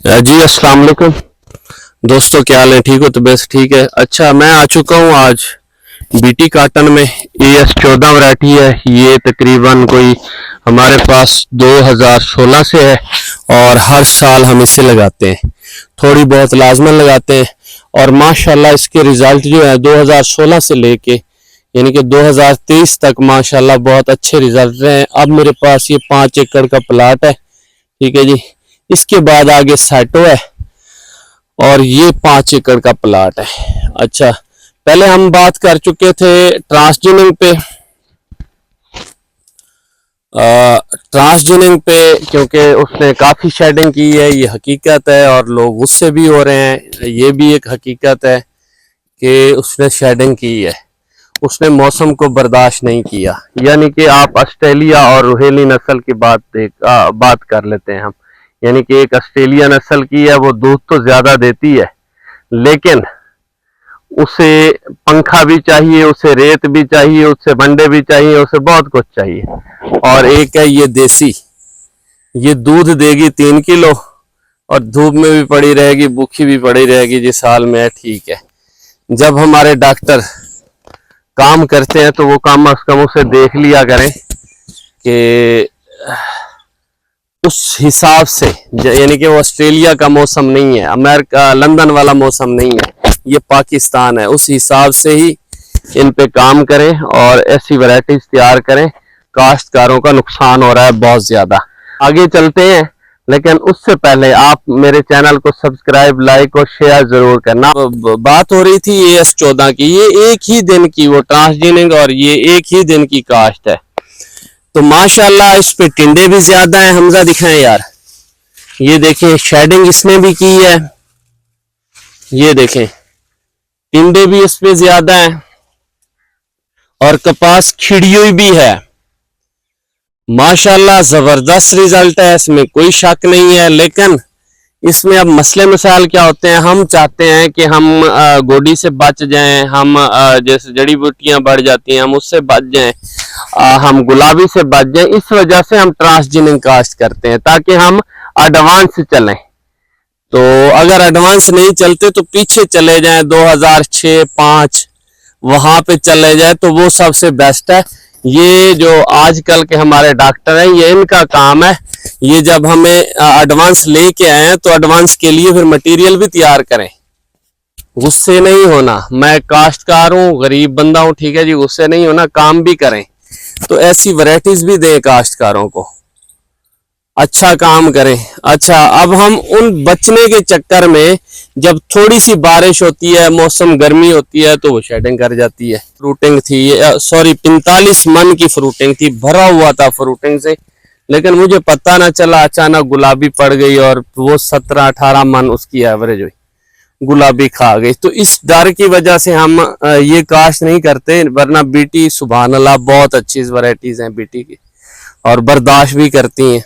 जी अस्सलाम वालेकुम दोस्तों, क्या हाल है? ठीक हो? तो बस ठीक है। अच्छा, मैं आ चुका हूँ आज बीटी काटन में। AS14 वैरायटी है। ये तकरीबन कोई हमारे पास 2016 से है और हर साल हम इसे लगाते हैं। थोड़ी बहुत लाजमन लगाते हैं और माशाल्लाह इसके रिजल्ट जो है 2016 से लेके यानी कि 2023 तक माशाल्लाह बहुत अच्छे रिजल्ट रहे हैं। अब मेरे पास ये 5 एकड़ का प्लाट है, ठीक है जी। इसके बाद आगे सैटो है और ये 5 एकड़ का प्लाट है। अच्छा, पहले हम बात कर चुके थे ट्रांसजीनिंग पे। ट्रांसजीनिंग पे क्योंकि उसने काफ़ी शेडिंग की है, ये हकीकत है और लोग गुस्से भी हो रहे हैं। ये भी एक हकीकत है कि उसने शेडिंग की है, उसने मौसम को बर्दाश्त नहीं किया। यानी कि आप ऑस्ट्रेलिया और रोहेली नस्ल की बात कर लेते हैं हम। यानी कि एक ऑस्ट्रेलिया नस्ल की है, वो दूध तो ज्यादा देती है लेकिन उसे पंखा भी चाहिए, उसे रेत भी चाहिए, उसे मंडे भी चाहिए, उसे बहुत कुछ चाहिए। और एक है ये देसी, ये दूध देगी 3 किलो और धूप में भी पड़ी रहेगी, भूखी भी पड़ी रहेगी। जिस हाल में है ठीक है। जब हमारे डॉक्टर काम करते हैं तो वो कम अज कम उसे देख लिया करें कि उस हिसाब से, यानी कि वो ऑस्ट्रेलिया का मौसम नहीं है, अमेरिका लंदन वाला मौसम नहीं है, ये पाकिस्तान है। उस हिसाब से ही इन पे काम करें और ऐसी वैरायटीज तैयार करें। काश्तकारों का नुकसान हो रहा है बहुत ज्यादा। आगे चलते हैं, लेकिन उससे पहले आप मेरे चैनल को सब्सक्राइब, लाइक और शेयर जरूर करना। बात हो रही थी AS14 की। ये एक ही दिन की, वो ट्रांसजीनिंग और ये एक ही दिन की काश्त है। तो माशाल्लाह इस पे टिंडे भी ज्यादा हैं। हमजा दिखाएं यार, ये देखें शेडिंग इसमें भी की है, ये देखें टिंडे भी इस पे ज्यादा हैं और कपास खिड़ी हुई भी है। माशाल्लाह जबरदस्त रिजल्ट है, इसमें कोई शक नहीं है। लेकिन इसमें अब मसले मसाइल क्या होते हैं, हम चाहते हैं कि हम गोडी से बच जाएं, हम जैसे जड़ी बूटियां बढ़ जाती हैं हम उससे बच जाएं, हम गुलाबी से बच जाएं। इस वजह से हम ट्रांसजीनिंग कास्ट करते हैं ताकि हम एडवांस चलें। तो अगर एडवांस नहीं चलते तो पीछे चले जाएं, 2006-5 वहां पे चले जाए तो वो सबसे बेस्ट है। ये जो आजकल के हमारे डॉक्टर हैं, ये इनका काम है। ये जब हमें एडवांस लेके आए हैं तो एडवांस के लिए फिर मटेरियल भी तैयार करें। गुस्से नहीं होना, मैं काश्तकार हूँ, गरीब बंदा हूँ, ठीक है जी, गुस्से नहीं होना, काम भी करें। तो ऐसी वैरायटीज भी दें काश्तकारों को, अच्छा काम करें। अच्छा, अब हम उन बचने के चक्कर में जब थोड़ी सी बारिश होती है, मौसम गर्मी होती है तो वो शेडिंग कर जाती है। फ्रूटिंग थी, सॉरी 45 मन की फ्रूटिंग थी, भरा हुआ था फ्रूटिंग से, लेकिन मुझे पता ना चला, अचानक गुलाबी पड़ गई और वो 17-18 मन उसकी एवरेज हुई, गुलाबी खा गई। तो इस डर की वजह से हम ये काश्त नहीं करते। वरना बीटी सुभान अल्लाह बहुत अच्छी वैरायटीज हैं बीटी की और बर्दाश्त भी करती हैं।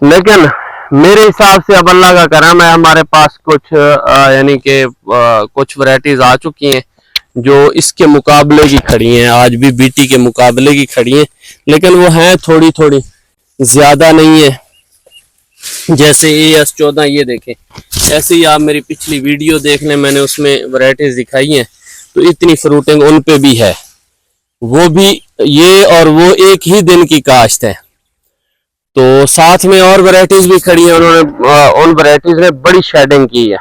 लेकिन मेरे हिसाब से अब अल्लाह का करम है, हमारे पास कुछ यानी कि कुछ वैरायटीज आ चुकी हैं जो इसके मुकाबले की खड़ी हैं, आज भी बीटी के मुकाबले की खड़ी हैं, लेकिन वो हैं थोड़ी थोड़ी, ज्यादा नहीं है। जैसे AS14, ये देखें, ऐसे ही आप मेरी पिछली वीडियो देख लें, मैंने उसमें वैरायटीज दिखाई हैं तो इतनी फ्रूटिंग उन पे भी है। वो भी ये और वो एक ही दिन की काश्त है। तो साथ में और वैरायटीज भी खड़ी हैं, उन्होंने उन वैरायटीज ने बड़ी शेडिंग की है।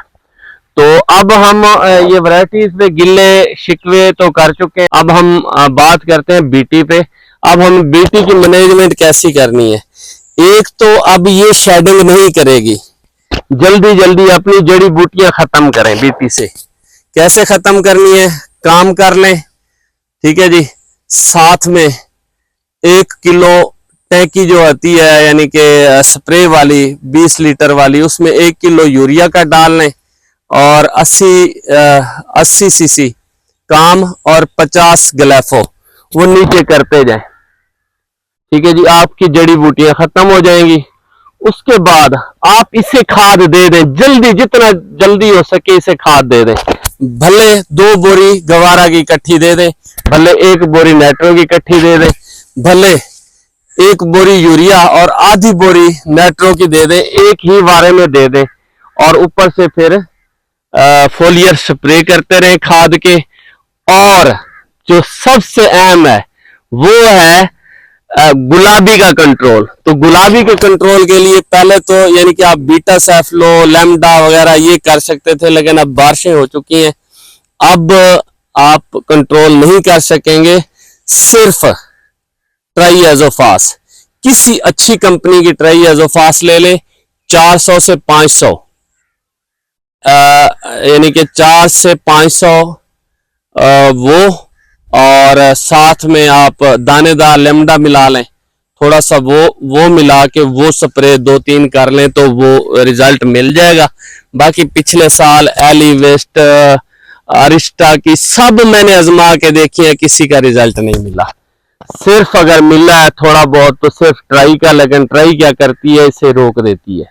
तो अब हम ये वैरायटीज पे गिले शिकवे तो कर चुके हैं, अब हम बात करते हैं बीटी पे। अब हम बीटी की मैनेजमेंट कैसी करनी है। एक तो अब ये शेडिंग नहीं करेगी, जल्दी जल्दी अपनी जड़ी बूटियां खत्म करें बीटी से। कैसे खत्म करनी है, काम कर लें, ठीक है जी। साथ में 1 किलो टैंकी जो आती है, यानी कि स्प्रे वाली 20 लीटर वाली, उसमें 1 किलो यूरिया का डाल लें और 80 सीसी काम और 50 ग्लेफो वो नीचे करते जाएं, ठीक है जी। आपकी जड़ी बूटियां खत्म हो जाएंगी। उसके बाद आप इसे खाद दे दें, जल्दी, जितना जल्दी हो सके इसे खाद दे दें। भले 2 बोरी गवारा की इकट्ठी दे दें, भले 1 बोरी नाइट्रो की इकट्ठी दे दें, भले 1 बोरी यूरिया और आधी बोरी नाइट्रो की दे दें, एक ही वारे में दे दें। और ऊपर से फिर फोलियर स्प्रे करते रहे खाद के। और जो सबसे अहम है वो है गुलाबी का कंट्रोल। तो गुलाबी के कंट्रोल के लिए पहले तो यानी कि आप बीटा सैफ्लो, लैम्डा वगैरह ये कर सकते थे, लेकिन अब बारिशें हो चुकी हैं, अब आप कंट्रोल नहीं कर सकेंगे। सिर्फ ट्राईएजोफास, किसी अच्छी कंपनी की ट्राईएजोफास ले ले, 400 से 500 यानी कि 4 से 500 वो, और साथ में आप दानेदार लेमडा मिला लें, थोड़ा सा वो मिला के वो स्प्रे 2-3 कर लें तो वो रिजल्ट मिल जाएगा। बाकी पिछले साल एलिवेस्ट, अरिस्टा की सब मैंने आजमा के देखी है, किसी का रिजल्ट नहीं मिला। सिर्फ अगर मिला है थोड़ा बहुत तो सिर्फ ट्राई का, लेकिन ट्राई क्या करती है, इसे रोक देती है,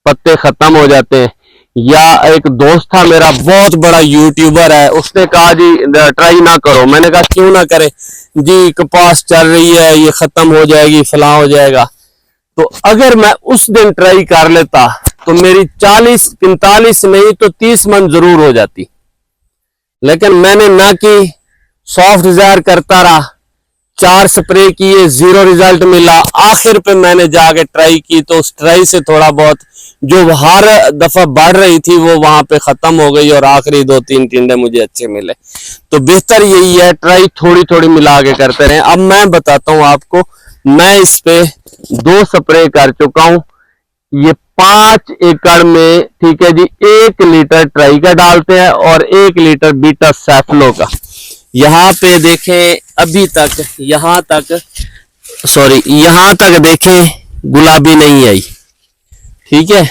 पत्ते खत्म हो जाते हैं। या एक दोस्त था मेरा, बहुत बड़ा यूट्यूबर है, उसने कहा जी ट्राई ना करो। मैंने कहा क्यों ना करे जी, कपास चल रही है, ये खत्म हो जाएगी, फला हो जाएगा। तो अगर मैं उस दिन ट्राई कर लेता तो मेरी 40-45 नहीं तो 30 मन जरूर हो जाती, लेकिन मैंने ना की, सॉफ्ट डिजायर करता रहा, 4 स्प्रे किए, 0 रिजल्ट मिला। आखिर पे मैंने जाके ट्राई की तो उस ट्राई से थोड़ा बहुत जो हर दफा बढ़ रही थी वो वहां पे खत्म हो गई, और आखिरी 2-3 टिंडे मुझे अच्छे मिले। तो बेहतर यही है, ट्राई थोड़ी थोड़ी मिला के करते रहें। अब मैं बताता हूं आपको, मैं इस पे 2 स्प्रे कर चुका हूं, ये 5 एकड़ में, ठीक है जी। 1 लीटर ट्राई का डालते हैं और 1 लीटर बीटा सैफ्लो का। यहाँ पे देखें अभी तक, यहाँ तक देखें गुलाबी नहीं आई, ठीक है,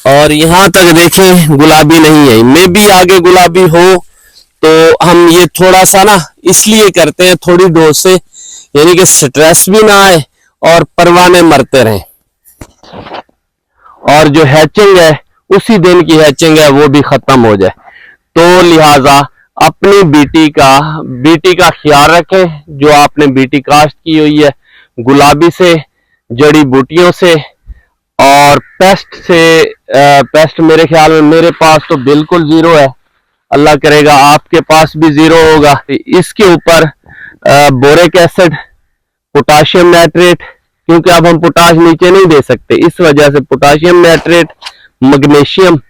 और यहाँ तक देखें गुलाबी नहीं आई। मे भी आगे गुलाबी हो, तो हम ये थोड़ा सा ना इसलिए करते हैं थोड़ी डोज से, यानी कि स्ट्रेस भी ना आए और परवाने मरते रहें, और जो हैचिंग है उसी दिन की हैचिंग है वो भी खत्म हो जाए। तो लिहाजा अपनी बीटी का ख्याल रखें। जो आपने बीटी काश्त की हुई है, गुलाबी से, जड़ी बूटियों से और पेस्ट से, पेस्ट मेरे ख्याल में मेरे पास तो बिल्कुल 0 है, अल्लाह करेगा आपके पास भी 0 होगा। इसके ऊपर बोरिक एसिड, पोटाशियम नाइट्रेट, क्योंकि अब हम पोटाश नीचे नहीं दे सकते, इस वजह से पोटाशियम नाइट्रेट, मैग्नीशियम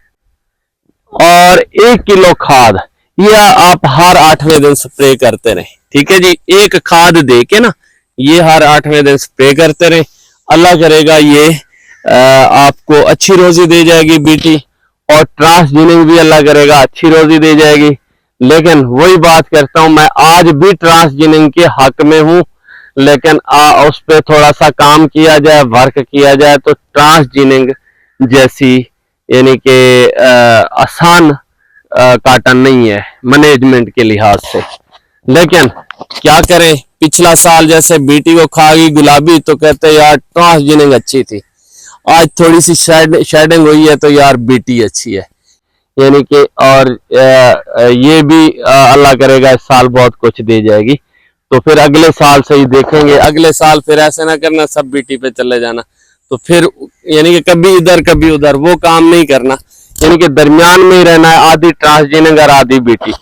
और 1 किलो खाद, ये आप हर 8वें दिन स्प्रे करते रहें, ठीक है जी। एक खाद दे के ना ये हर 8वें दिन स्प्रे करते रहें, अल्लाह करेगा ये आपको अच्छी रोजी दे जाएगी बीटी, और ट्रांसजीनिंग भी अल्लाह करेगा अच्छी रोजी दे जाएगी। लेकिन वही बात करता हूं, मैं आज भी ट्रांसजीनिंग के हक में हूं, लेकिन उस पर थोड़ा सा काम किया जाए, वर्क किया जाए, तो ट्रांसजीनिंग जैसी यानी कि आसान काटन नहीं है मैनेजमेंट के लिहाज से। लेकिन क्या करें, पिछला साल जैसे बीटी को खा गई गुलाबी तो कहते यार ट्रांसजीनिंग अच्छी थी, आज थोड़ी सी शेडिंग हुई है तो यार बीटी अच्छी है, यानी कि और ये भी अल्लाह करेगा इस साल बहुत कुछ दे जाएगी। तो फिर अगले साल से ही देखेंगे, अगले साल फिर ऐसे ना करना सब बीटी पे चले जाना, तो फिर यानी कि कभी इधर कभी उधर वो काम नहीं करना, यानी कि दरमियान में ही रहना है, आधी ट्रांसजीनिंग और आधी बीटी।